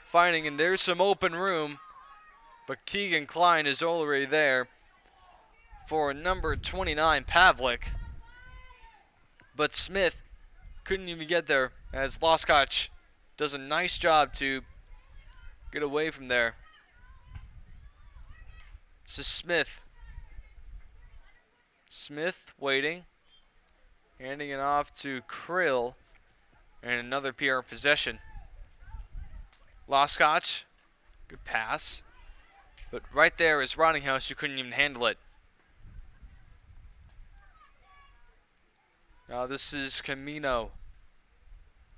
Fighting, and there's some open room. But Keegan Klein is already there for number 29, Pavlik. But Smith couldn't even get there as Loskotch does a nice job to get away from there. This is Smith. Smith waiting. Handing it off to Krill. And another PR possession. Loskotch. Good pass. But right there is Rottinghouse who couldn't even handle it. Now this is Camino.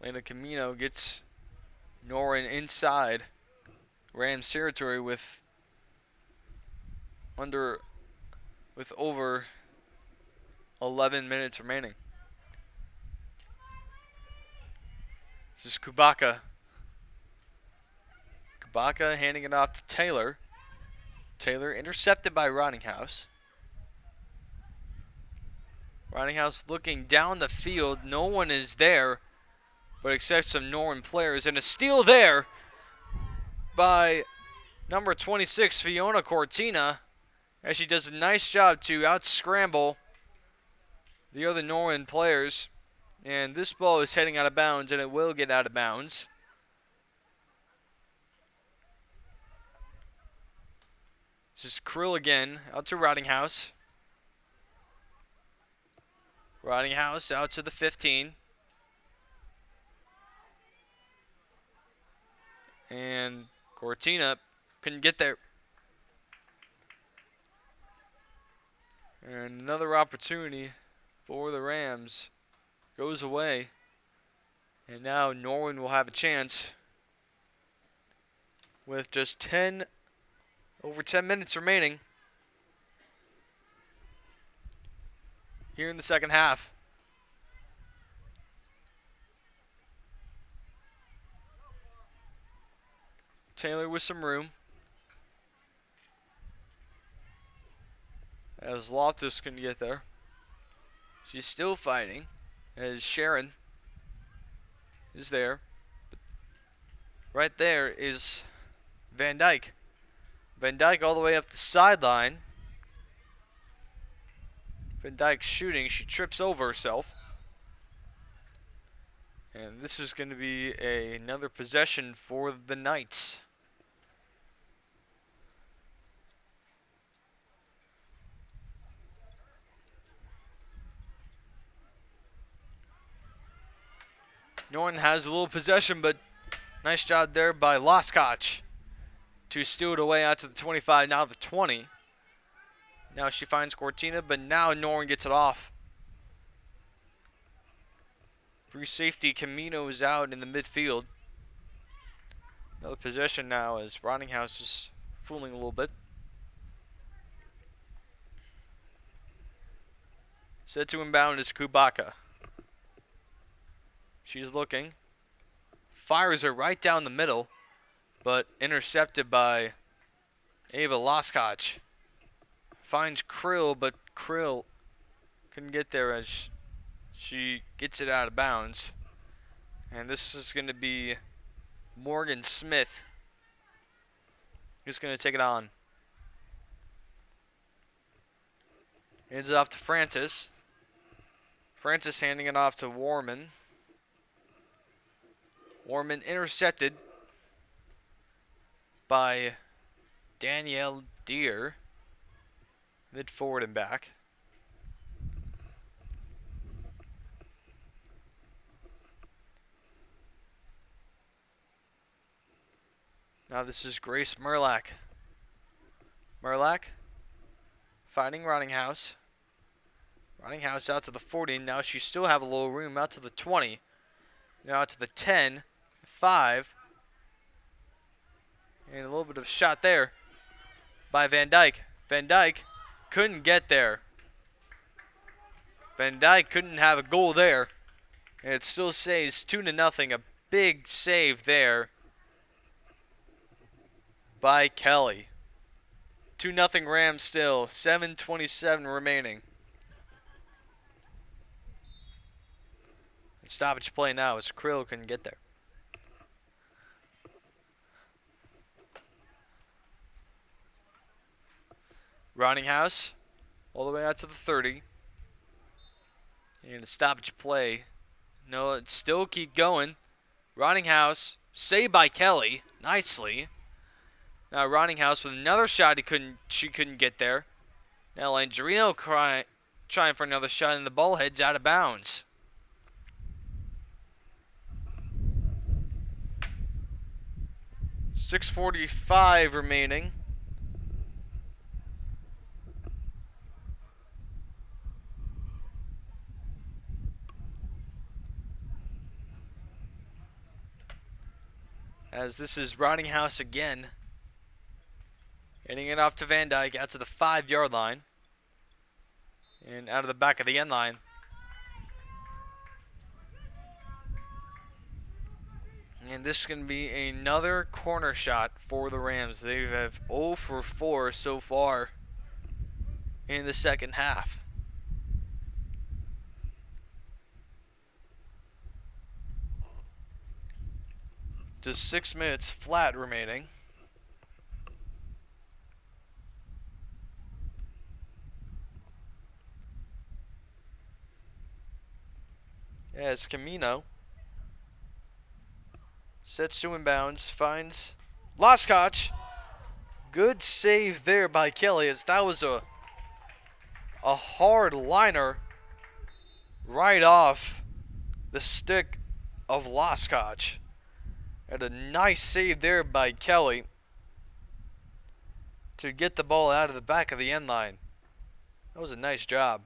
Lena Camino gets Norwin inside Rams territory with over 11 minutes remaining. This is Kubaka. Kubaka handing it off to Taylor. Taylor intercepted by Rottinghouse. Rottinghouse looking down the field. No one is there but except some Norwin players. And a steal there by number 26, Fiona Cortina, as she does a nice job to out-scramble the other Norwin players. And this ball is heading out of bounds, and it will get out of bounds. This is Krill again, out to Rottinghouse. Rottinghouse out to the 15. And Cortina couldn't get there. And another opportunity for the Rams goes away. And now Norwin will have a chance with just over 10 minutes remaining here in the second half. Taylor with some room. As Loftus can get there. She's still fighting as Sharon is there. Right there is Van Dyke. Van Dyke all the way up the sideline. Van Dyke shooting. She trips over herself. And this is going to be another possession for the Knights. Norwin has a little possession, but nice job there by Loskotch to steal it away out to the 25, now the 20. Now she finds Cortina, but now Norwin gets it off. Free safety, Camino is out in the midfield. Another possession now as Rottinghouse is fooling a little bit. Set to inbound is Kubaka. She's looking. Fires her right down the middle, but intercepted by Ava Loskotch. Finds Krill, but Krill couldn't get there as she gets it out of bounds. And this is going to be Morgan Smith who's going to take it on. Hands it off to Francis. Francis handing it off to Warman. Warman intercepted by Danielle Deere. Mid forward and back. Now this is Grace Merlack. Merlack fighting Rottinghouse. Rottinghouse out to the 40. Now she still have a little room out to the 20. Now out to the 10. 5. And a little bit of a shot there by Van Dyke. Van Dyke couldn't get there. Van Dyke couldn't have a goal there. And it still says 2-0. A big save there by Kelly. 2-0 Rams still. 7:27 remaining. Stoppage play now as Krill couldn't get there. Roninghouse all the way out to the 30. And a stoppage play. No, it still keep going. Roninghouse saved by Kelly nicely. Now Roninghouse with another shot she couldn't get there. Now Landrino trying for another shot and the ball heads out of bounds. .645 remaining. As this is Roninghouse again. Hitting it off to Van Dyke out to the 5-yard line. And out of the back of the end line. And this is going to be another corner shot for the Rams. They have 0 for 4 so far in the second half. Just 6 minutes flat remaining. As Camino sets to inbounds, finds Laskach. Good save there by Kelly, as that was a hard liner right off the stick of Laskach. And a nice save there by Kelly to get the ball out of the back of the end line. That was a nice job.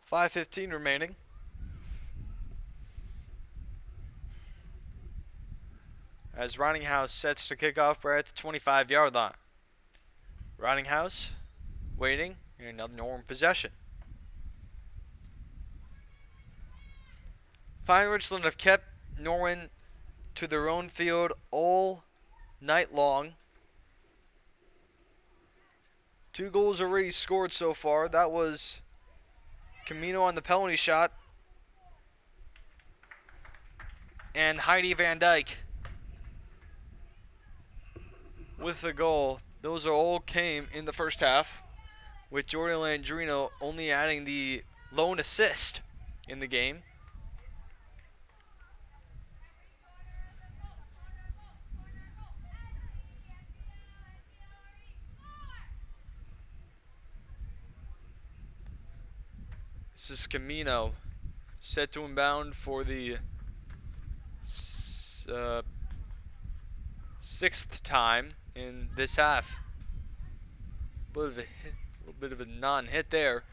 .5:15 remaining. As Roninghouse sets to kick off right at the 25-yard line. Roninghouse waiting, and another Norwin possession. Pine-Richland have kept Norwin to their own field all night long. 2 goals already scored so far. That was Camino on the penalty shot. And Heidi Van Dyke with the goal. Those all came in the first half, with Jordan Landrino only adding the lone assist in the game. This is Camino set to inbound for the 6th time in this half. A little bit of a non-hit there.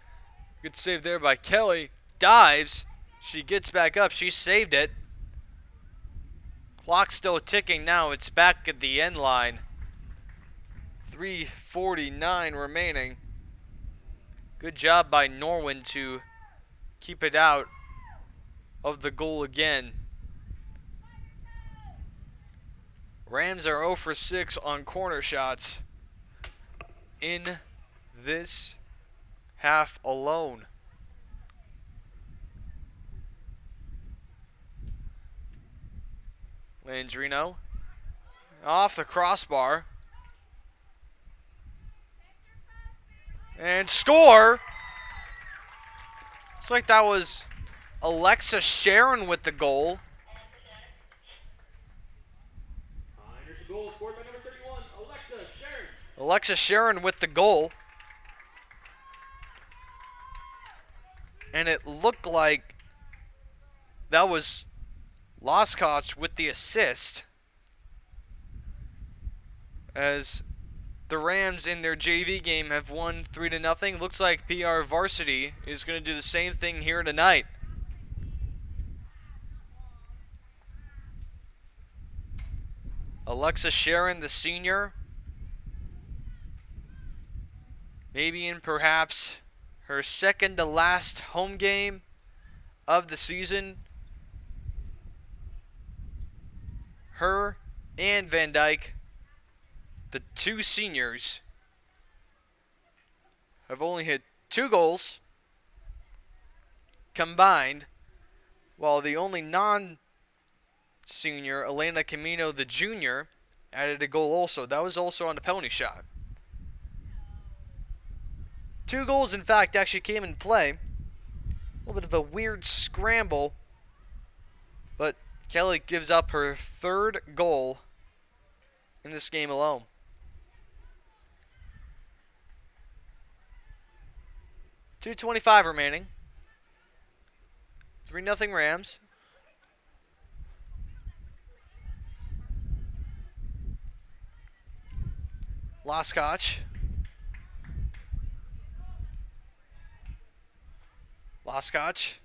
Good save there by Kelly. Dives. She gets back up. She saved it. Clock still ticking now. It's back at the end line. 3:49 remaining. Good job by Norwin to keep it out of the goal again. Rams are 0 for 6 on corner shots in this half alone. Landrino off the crossbar. And score! Looks like that was Alexa Sharon with the goal. There's a goal scored by number 31, Alexa Sharon. Alexa Sharon with the goal. And it looked like that was Laskach with the assist, as the Rams in their JV game have won 3-0. Looks like PR Varsity is going to do the same thing here tonight. Alexa Sharon, the senior, maybe in perhaps her second to last home game of the season. Her and Van Dyke, the two seniors, have only hit 2 goals combined, while the only non-senior, Elena Camino, the junior, added a goal also. That was also on the penalty shot. 2 goals, in fact, actually came in play. A little bit of a weird scramble, but Kelly gives up her 3rd goal in this game alone. .225 remaining. 3-0 Rams. Loskotch. Loskotch.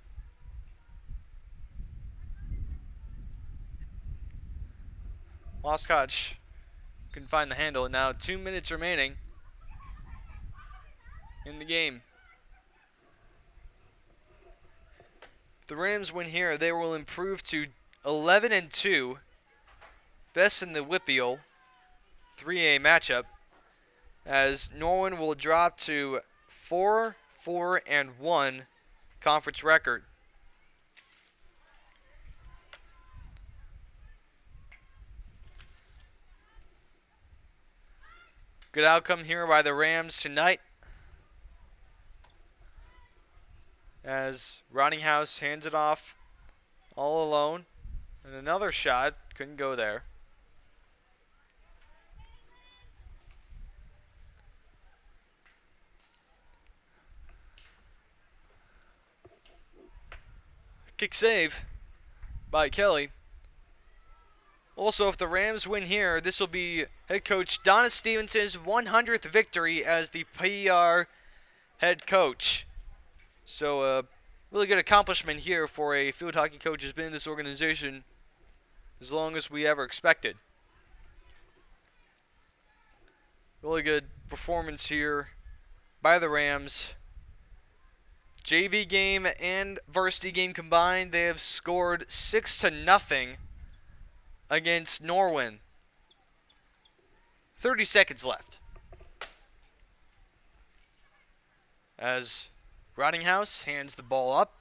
Loskotch couldn't find the handle. And now 2 minutes remaining in the game. The Rams win here. They will improve to 11-2. Best in the Whippeal 3A matchup. As Norwin will drop to 4-4-1 conference record. Good outcome here by the Rams tonight. As Rottinghouse hands it off all alone. And another shot. Couldn't go there. Kick save by Kelly. Also, if the Rams win here, this will be head coach Donna Stevenson's 100th victory as the PR head coach. So, really good accomplishment here for a field hockey coach who's been in this organization as long as we ever expected. Really good performance here by the Rams. JV game and varsity game combined, they have scored 6-0 against Norwin. 30 seconds left. As Rottinghouse hands the ball up.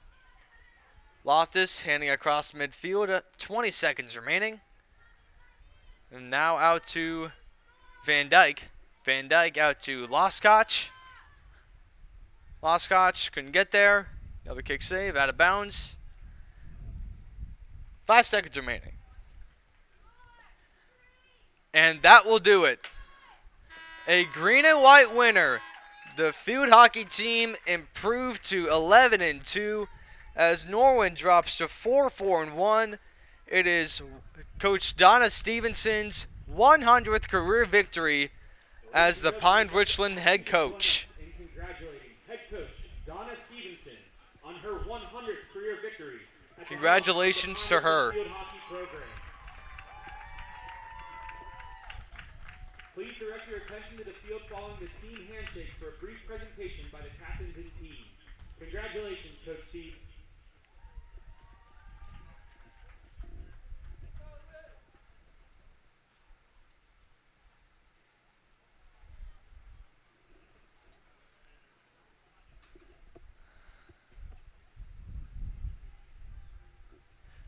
Loftus handing across midfield. 20 seconds remaining. And now out to Van Dyke. Van Dyke out to Loskotch. Loskotch couldn't get there. Another kick save, out of bounds. 5 seconds remaining. And that will do it. A green and white winner. The field hockey team improved to 11-2 as Norwin drops to 4-4-1. It is Coach Donna Stevenson's 100th career victory as the Pine-Richland head coach. And congratulating head coach Donna Stephenson on her 100th career victory. Congratulations to her. Field hockey program. Please direct your attention to the field following the team handshakes for a brief presentation by the captains and team. Congratulations, Coach Steve.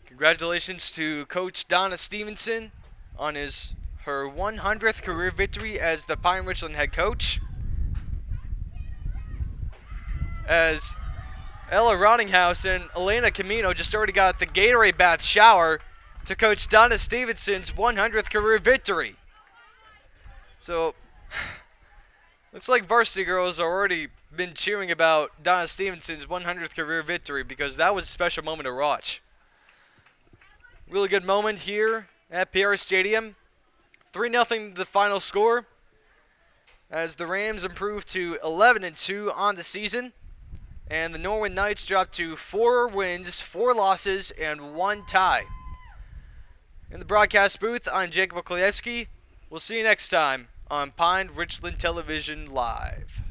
Congratulations to Coach Donna Stephenson on her 100th career victory as the Pine-Richland head coach. As Ella Rottinghouse and Elena Camino just already got the Gatorade bath shower to Coach Donna Stevenson's 100th career victory. So, looks like varsity girls have already been cheering about Donna Stevenson's 100th career victory because that was a special moment to watch. Really good moment here at PR Stadium. 3-0 the final score as the Rams improve to 11-2 on the season. And the Norwin Knights drop to 4 wins, 4 losses, and 1 tie. In the broadcast booth, I'm Jacob Okleyevsky. We'll see you next time on Pine-Richland Television Live.